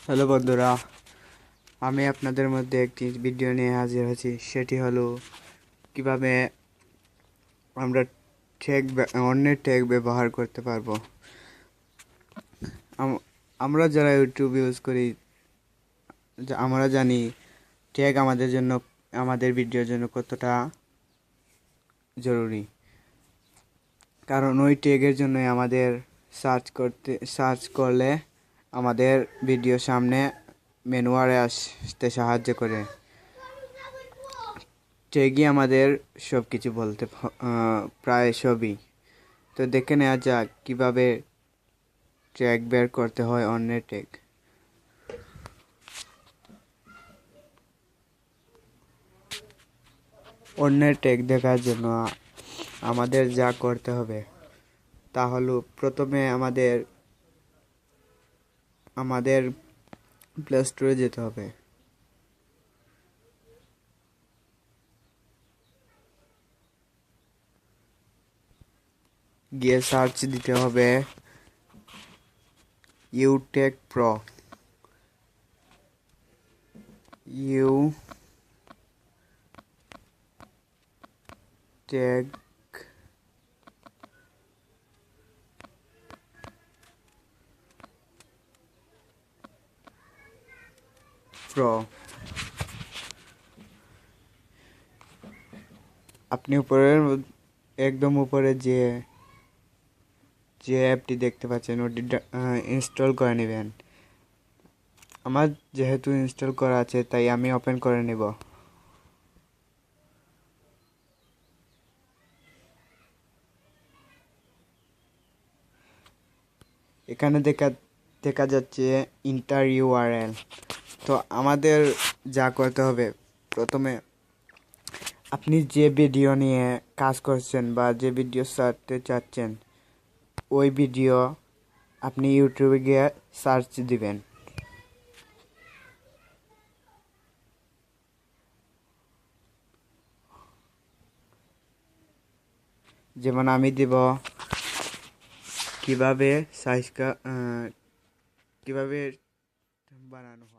Hello বন্ধুরা, আমি আপনাদের মধ্যে একটি ভিডিও নিয়ে হাজির হয়েছি। সেটি হলো কিভাবে আমরা অন্যের ট্যাগ ব্যবহার করতে পারবো। আমরা যারা ইউটিউব ইউজ করি আমরা জানি ট্যাগ আমাদের ভিডিওর জন্য কতটা জরুরি। কারণ ওই ট্যাগের জন্যই আমাদের সার্চ করলে আমাদের ভিডিও সামনে মেনুয়ারে আসতে সাহায্য করে। ট্যাগই আমাদের সব কিছু বলতে, প্রায় সবই। তো দেখে নেওয়া যাক কিভাবে ট্যাগ বের করতে হয় অন্যের ট্যাগ। অন্যের ট্যাগ দেখার জন্য আমাদের যা করতে হবে তা হলো, প্রথমে আমাদের প্লে স্টোরে যেতে হবে। গিয়ে সার্চ দিতে হবে ইউটেক প্রো। ইউটেক প্রো। আপনি একদম উপরে যে অ্যাপটি দেখতে পাচ্ছেন ওটি ইনস্টল করে নেবেন। আমার যেহেতু ইনস্টল করা আছে তাই আমি ওপেন করে নেব। এখানে দেখা যাচ্ছে ইন্টার ইউআরএল। তো আমাদের যা করতে হবে, প্রথমে আপনি যে ভিডিও নিয়ে কাজ করছেন বা যে ভিডিও ছাড়তে চাচ্ছেন ওই ভিডিও আপনি ইউটিউবে গিয়ে সার্চ দিবেন। যেমন আমি দিব কিভাবে কিভাবে বানানো হয়।